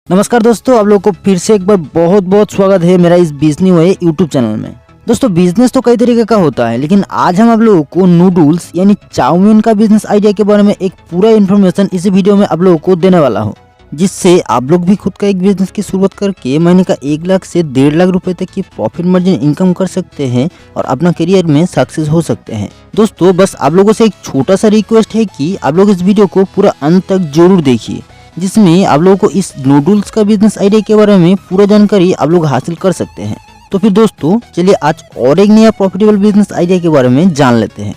नमस्कार दोस्तों, आप लोगों को फिर से एक बार बहुत बहुत स्वागत है मेरा इस बिजनेस हुए यूट्यूब चैनल में। दोस्तों, बिजनेस तो कई तरीके का होता है, लेकिन आज हम आप लोगों को नूडल्स यानी चाउमीन का बिजनेस आइडिया के बारे में एक पूरा इन्फॉर्मेशन इस वीडियो में आप लोगों को देने वाला हूँ, जिससे आप लोग भी खुद का एक बिजनेस की शुरुआत करके महीने का 1 लाख से 1.5 लाख रुपए तक की प्रॉफिट मार्जिन इनकम कर सकते हैं और अपना करियर में सक्सेस हो सकते हैं। दोस्तों, बस आप लोगों से एक छोटा सा रिक्वेस्ट है कि आप लोग इस वीडियो को पूरा अंत तक जरूर देखिए, जिसमें आप लोगों को इस नूडल्स का बिजनेस आइडिया के बारे में पूरा जानकारी आप लोग हासिल कर सकते हैं। तो फिर दोस्तों, चलिए आज और एक नया प्रॉफिटेबल बिजनेस आइडिया के बारे में जान लेते हैं।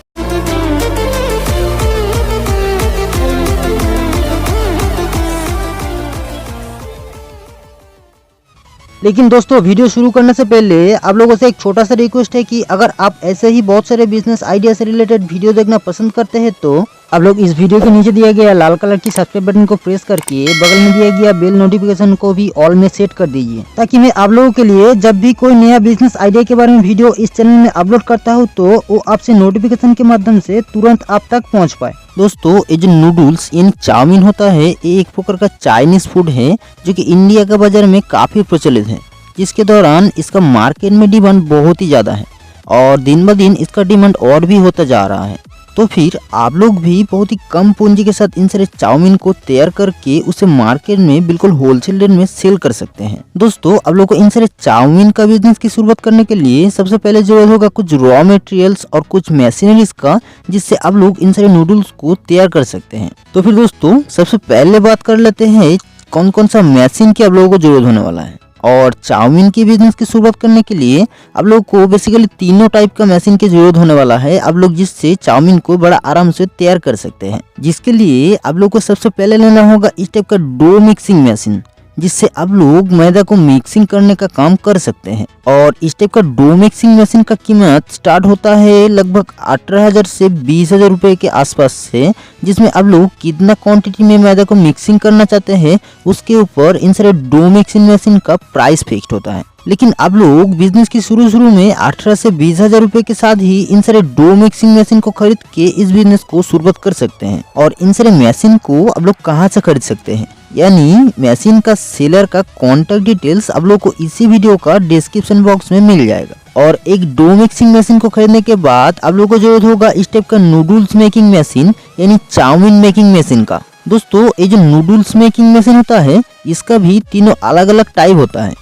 लेकिन दोस्तों, वीडियो शुरू करने से पहले आप लोगों से एक छोटा सा रिक्वेस्ट है कि अगर आप ऐसे ही बहुत सारे बिजनेस आइडिया से रिलेटेड वीडियो देखना पसंद करते हैं तो आप लोग इस वीडियो के नीचे दिया गया लाल कलर की सब्सक्राइब बटन को प्रेस करके बगल में दिया गया बेल नोटिफिकेशन को भी ऑल में सेट कर दीजिए, ताकि मैं आप लोगों के लिए जब भी कोई नया बिजनेस आइडिया के बारे में वीडियो इस चैनल में अपलोड करता हूँ तो वो आपसे नोटिफिकेशन के माध्यम से तुरंत आप तक पहुँच पाए। दोस्तों, ये जो नूडल्स यानी चाउमीन होता है, ये एक प्रकार का चाइनीज फूड है जो कि इंडिया के बाजार में काफी प्रचलित है, जिसके दौरान इसका मार्केट में डिमांड बहुत ही ज्यादा है और दिन ब दिन इसका डिमांड और भी होता जा रहा है। तो फिर आप लोग भी बहुत ही कम पूंजी के साथ इन सारे चाउमीन को तैयार करके उसे मार्केट में बिल्कुल होलसेल रेट में सेल कर सकते हैं। दोस्तों, आप लोग को इन सारे चाउमीन का बिजनेस की शुरुआत करने के लिए सबसे पहले जरूरत होगा कुछ रॉ मटेरियल्स और कुछ मशीनरीज का, जिससे आप लोग इन सारे नूडल्स को तैयार कर सकते हैं। तो फिर दोस्तों, सबसे पहले बात कर लेते हैं कौन कौन सा मशीन की आप लोगों को जरूरत होने वाला है। और चाउमीन की बिजनेस की शुरुआत करने के लिए आप लोग को बेसिकली तीनों टाइप का मशीन की जरूरत होने वाला है, आप लोग जिससे चाउमीन को बड़ा आराम से तैयार कर सकते हैं। जिसके लिए आप लोग को सबसे पहले लेना होगा इस टाइप का डो मिक्सिंग मशीन, जिससे आप लोग मैदा को मिक्सिंग करने का काम कर सकते हैं। और इस टाइप का डो मिक्सिंग मशीन का कीमत स्टार्ट होता है लगभग 18,000 से 20,000 रुपए के आसपास से, जिसमें आप लोग कितना क्वांटिटी में मैदा को मिक्सिंग करना चाहते हैं उसके ऊपर इन सारे डो मिक्सिंग मशीन का प्राइस फिक्स्ड होता है। लेकिन आप लोग बिजनेस की शुरू में 18 से 20,000 रुपए के साथ ही इन सारे डो मिक्सिंग मशीन को खरीद के इस बिजनेस को शुरुआत कर सकते हैं। और इन सारे मशीन को आप लोग कहाँ से खरीद सकते हैं, यानी मशीन का सेलर का कॉन्टैक्ट डिटेल्स आप लोग को इसी वीडियो का डिस्क्रिप्शन बॉक्स में मिल जाएगा। और एक डो मिक्सिंग मशीन को खरीदने के बाद आप लोग को जरूरत होगा इस टाइप का नूडल्स मेकिंग मशीन यानी चाउमीन मेकिंग मशीन का। दोस्तों, ये जो नूडल्स मेकिंग मशीन होता है, इसका भी तीनों अलग अलग टाइप होता है।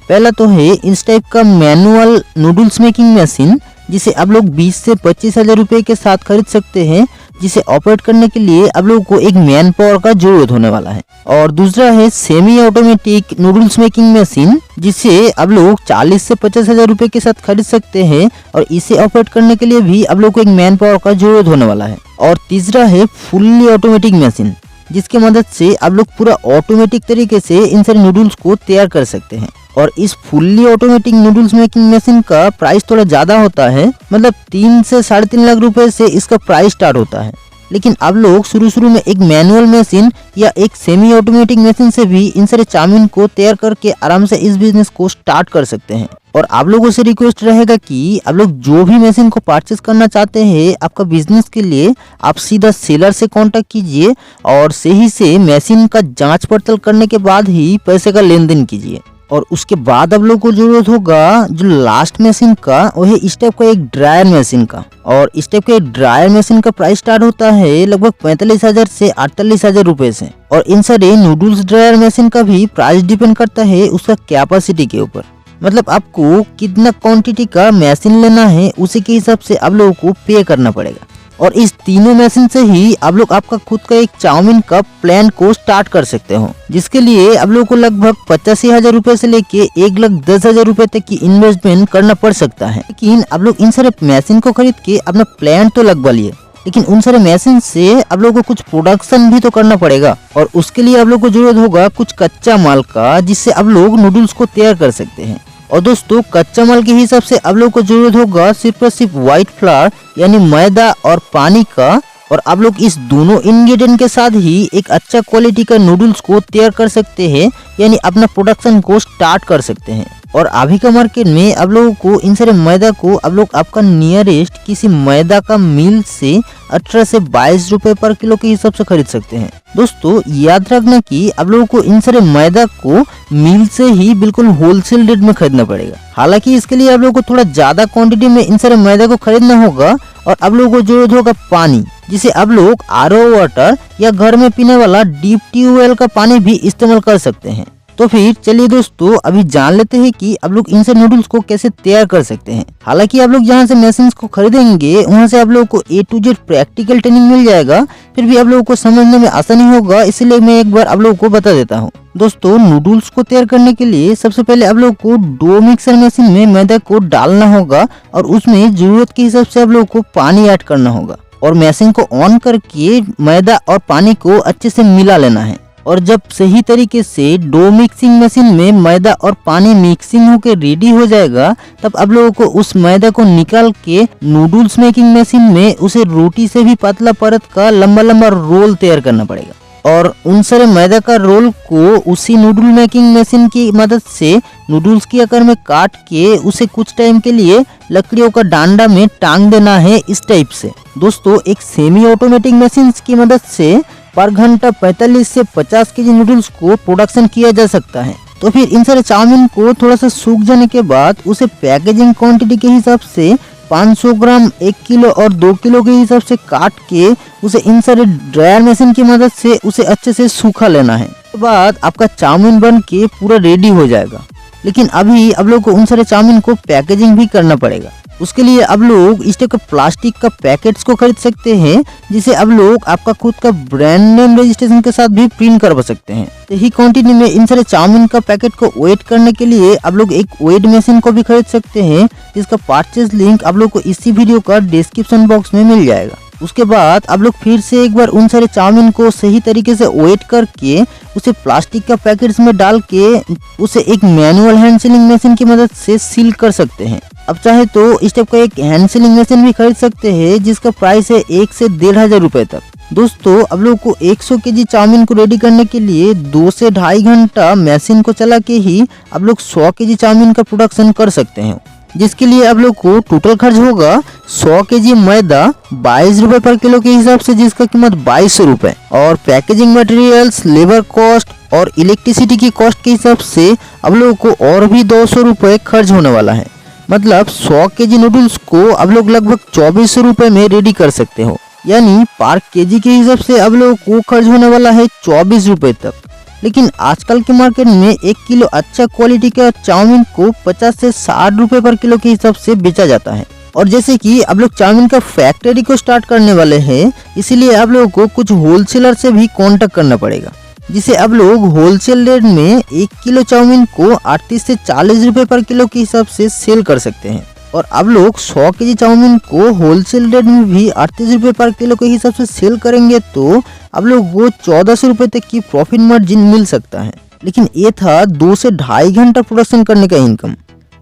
पहला तो है इस टाइप का मैनुअल नूडल्स मेकिंग मशीन, जिसे आप लोग 20 से 25,000 रुपए के साथ खरीद सकते हैं, जिसे ऑपरेट करने के लिए आप लोगों को एक मैन पावर का जरूरत होने वाला है। और दूसरा है semi automatic noodles making machine, जिसे आप लोग 40 से 50,000 रुपए के साथ खरीद सकते हैं और इसे ऑपरेट करने के लिए भी आप लोग को एक मैन पावर का जरूरत होने वाला है। और तीसरा है फुल्ली ऑटोमेटिक मशीन, जिसकी मदद से आप लोग पूरा ऑटोमेटिक तरीके से इन सारे नूडल्स को तैयार कर सकते हैं। और इस fully automatic noodles making machine का प्राइस थोड़ा ज्यादा होता है, मतलब 3 से 3.5 लाख रुपए से इसका प्राइस स्टार्ट होता है। लेकिन आप लोग शुरू में एक मैनुअल मशीन या एक सेमी ऑटोमेटिक मशीन से भी इन सारे चाउमीन को तैयार करके आराम से इस बिजनेस को स्टार्ट कर सकते हैं। और आप लोगों से रिक्वेस्ट रहेगा कि आप लोग जो भी मशीन को परचेस करना चाहते हैं आपका बिजनेस के लिए, आप सीधा सेलर से कांटेक्ट कीजिए और सही से मशीन का जांच पड़ताल करने के बाद ही पैसे का लेन देन कीजिए। और उसके बाद आप लोग को जरूरत होगा जो लास्ट मशीन का, वो है इस टाइप का एक ड्रायर मशीन का। और इस टाइप के ड्रायर मशीन का प्राइस स्टार्ट होता है लगभग 45,000 से 48,000 रुपए से। और इन सारे नूडल्स ड्रायर मशीन का भी प्राइस डिपेंड करता है उसका कैपेसिटी के ऊपर, मतलब आपको कितना क्वांटिटी का मशीन लेना है उसी के हिसाब से आप लोगों को पे करना पड़ेगा। और इस तीनों मशीन से ही आप लोग आपका खुद का एक चाउमीन का प्लान को स्टार्ट कर सकते हो, जिसके लिए आप लोगों को लगभग 85,000 रुपए से लेके 1,10,000 रुपए तक की इन्वेस्टमेंट करना पड़ सकता है। लेकिन आप लोग इन सारे मशीन को खरीद के अपना प्लान तो लगवा लिए, लेकिन उन सारे मशीन से आप लोगों को कुछ प्रोडक्शन भी तो करना पड़ेगा। और उसके लिए आप लोग को जरूरत होगा कुछ कच्चा माल का, जिससे आप लोग नूडल्स को तैयार कर सकते हैं। और दोस्तों, कच्चा माल के हिसाब से आप लोग को जरूरत होगा सिर्फ और सिर्फ व्हाइट फ्लावर यानी मैदा और पानी का। और आप लोग इस दोनों इंग्रेडिएंट के साथ ही एक अच्छा क्वालिटी का नूडल्स को तैयार कर सकते हैं, यानी अपना प्रोडक्शन को स्टार्ट कर सकते हैं। और अभी का मार्केट में आप लोगों को इन सारे मैदा को आप लोग आपका नियरेस्ट किसी मैदा का मिल से 18 से 22 रुपए पर किलो के हिसाब से खरीद सकते हैं। दोस्तों याद रखना कि आप लोगों को इन सारे मैदा को मिल से ही बिल्कुल होलसेल रेट में खरीदना पड़ेगा। हालांकि इसके लिए आप लोगों को थोड़ा ज्यादा क्वांटिटी में इन सारे मैदा को खरीदना होगा और आप लोगों को जरूरत होगा पानी, जिसे आप लोग आरओ वाटर या घर में पीने वाला डीप ट्यूबवेल का पानी भी इस्तेमाल कर सकते हैं। तो फिर चलिए दोस्तों अभी जान लेते हैं कि आप लोग इनसे नूडल्स को कैसे तैयार कर सकते हैं। हालांकि आप लोग जहां से मशीन्स को खरीदेंगे वहां से आप लोगों को A to Z practical training मिल जाएगा, फिर भी आप लोगों को समझने में आसानी होगा, इसलिए मैं एक बार आप लोगों को बता देता हूँ। दोस्तों नूडल्स को तैयार करने के लिए सबसे पहले आप लोगों को डो मिक्सर मशीन में मैदा को डालना होगा और उसमें जरूरत के हिसाब से आप लोगों को पानी ऐड करना होगा और मशीन को ऑन करके मैदा और पानी को अच्छे से मिला लेना है। और जब सही तरीके से डो मिक्सिंग मशीन में मैदा और पानी मिक्सिंग होके रेडी हो जाएगा, तब आप लोगों को उस मैदा को निकाल के नूडल्स मेकिंग मशीन में उसे रोटी से भी पतला परत का लंबा लंबा रोल तैयार करना पड़ेगा और उन सारे मैदा का रोल को उसी नूडल मेकिंग मशीन की मदद से नूडल्स के आकार में काट के उसे कुछ टाइम के लिए लकड़ियों का डांडा में टांग देना है इस टाइप से। दोस्तों एक सेमी ऑटोमेटिक मशीन की मदद से पर घंटा 45 से 50 केजी नूडल्स को प्रोडक्शन किया जा सकता है। तो फिर इन सारे चाउमीन को थोड़ा सा सूख जाने के बाद उसे पैकेजिंग क्वांटिटी के हिसाब से 500 ग्राम, 1 किलो और 2 किलो के हिसाब से काट के उसे इन सारे ड्रायर मशीन की मदद से उसे अच्छे से सूखा लेना है। उसके बाद आपका चाउमीन बन के पूरा रेडी हो जाएगा। लेकिन अभी आप लोग को उन सारे चाउमीन को पैकेजिंग भी करना पड़ेगा। उसके लिए आप लोग इस टाइप का प्लास्टिक का पैकेट्स को खरीद सकते हैं, जिसे आप लोग आपका खुद का ब्रांड नेम रजिस्ट्रेशन के साथ भी प्रिंट करवा सकते हैं। यही क्वांटिटी में इन सारे चाउमीन का पैकेट को वेट करने के लिए आप लोग एक वेट मशीन को भी खरीद सकते हैं, जिसका परचेज लिंक आप लोग को इसी वीडियो का डिस्क्रिप्शन बॉक्स में मिल जाएगा। उसके बाद आप लोग फिर से एक बार उन सारे चाउमीन को सही तरीके से वेट करके उसे प्लास्टिक का पैकेट्स में डाल के उसे एक मैनुअल हैंड सीलिंग मशीन की मदद से सील कर सकते हैं। अब चाहे तो इस टाइप का एक हैंड सीलिंग मशीन भी खरीद सकते हैं, जिसका प्राइस है 1 से 1,500 रुपए तक। दोस्तों आप लोग को 100 केजी चाउमीन को रेडी करने के लिए 2 से 2.5 घंटा मशीन को चला के ही आप लोग 100 केजी चाउमीन का प्रोडक्शन कर सकते हैं, जिसके लिए आप लोग को टोटल खर्च होगा 100 केजी मैदा 22 रुपए पर किलो के हिसाब से, जिसका कीमत 2200 रुपए, और पैकेजिंग मटेरियल्स, लेबर कॉस्ट और इलेक्ट्रिसिटी की कॉस्ट के हिसाब से आप लोगों को और भी 200 रुपए खर्च होने वाला है। मतलब 100 केजी नूडल्स को आप लोग लगभग 2400 रुपए में रेडी कर सकते हो, यानी पर केजी के हिसाब से आप लोगों को खर्च होने वाला है 24 रुपए तक। लेकिन आजकल के मार्केट में 1 किलो अच्छा क्वालिटी का चाउमीन को 50 से 60 रुपए पर किलो के हिसाब से बेचा जाता है। और जैसे कि आप लोग चाउमीन का फैक्ट्री को स्टार्ट करने वाले हैं, इसीलिए आप लोगों को कुछ होलसेलर से भी कांटेक्ट करना पड़ेगा, जिसे आप लोग होलसेल रेट में 1 किलो चाउमीन को 38 से 40 रुपए पर किलो के हिसाब से सेल कर सकते हैं। और आप लोग 100 केजी चाउमीन को होलसेल रेट में भी 38 रुपए पर किलो के हिसाब से सेल करेंगे तो आप लोग वो 1400 रुपए तक की प्रॉफिट मार्जिन मिल सकता है। लेकिन ये था 2 से 2.5 घंटा प्रोडक्शन करने का इनकम।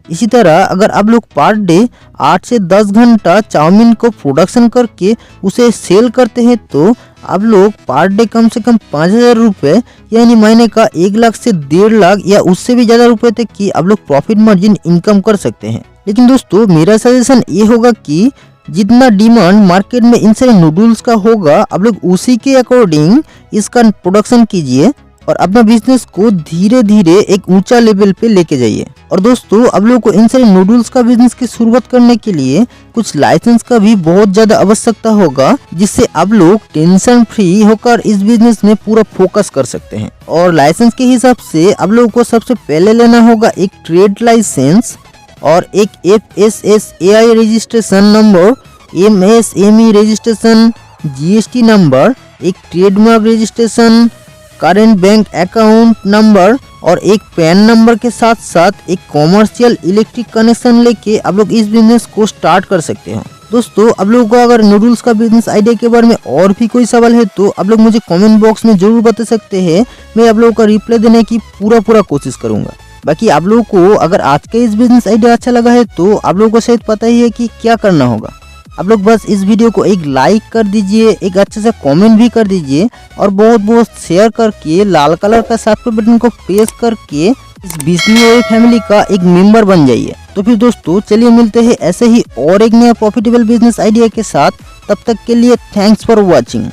इसी तरह अगर आप लोग पर डे 8 से 10 घंटा चाउमीन को प्रोडक्शन करके उसे सेल करते हैं तो आप लोग पर डे कम से कम 5000 रुपए, यानी महीने का 1 लाख से 1.5 लाख या उससे भी ज्यादा रुपए तक की आप लोग प्रॉफिट मार्जिन इनकम कर सकते हैं। लेकिन दोस्तों मेरा सजेशन ये होगा कि जितना डिमांड मार्केट में इन सारे नूडल्स का होगा, आप लोग उसी के अकॉर्डिंग इसका प्रोडक्शन कीजिए और अपना बिजनेस को धीरे धीरे एक ऊंचा लेवल पे लेके जाइए। और दोस्तों आप लोगों को इन सारे नूडल्स का बिजनेस की शुरुआत करने के लिए कुछ लाइसेंस का भी बहुत ज्यादा आवश्यकता होगा, जिससे आप लोग टेंशन फ्री होकर इस बिजनेस में पूरा फोकस कर सकते हैं। और लाइसेंस के हिसाब से आप लोगों को सबसे पहले लेना होगा एक ट्रेड लाइसेंस और एक FSSAI registration number, MSME registration, GST number, एक trademark registration, current bank account number और एक पैन नंबर के साथ साथ एक कॉमर्शियल इलेक्ट्रिक कनेक्शन लेके आप लोग इस बिजनेस को स्टार्ट कर सकते हैं। दोस्तों आप लोगों को अगर नूडल्स का बिजनेस आइडिया के बारे में और भी कोई सवाल है तो आप लोग मुझे कमेंट बॉक्स में जरूर बता सकते हैं, मैं आप लोगों का रिप्लाई देने की पूरा कोशिश करूंगा। बाकी आप लोगों को अगर आज का इस बिजनेस आइडिया अच्छा लगा है तो आप लोगों को शायद पता ही है कि क्या करना होगा। आप लोग बस इस वीडियो को एक लाइक कर दीजिए, एक अच्छे से कमेंट भी कर दीजिए और बहुत शेयर करके लाल कलर का सब्सक्राइब बटन को प्रेस करके इस बिजली फैमिली का एक मेंबर बन जाइए। तो फिर दोस्तों चलिए मिलते हैं ऐसे ही और एक नया प्रॉफिटेबल बिजनेस आइडिया के साथ। तब तक के लिए थैंक्स फॉर वॉचिंग।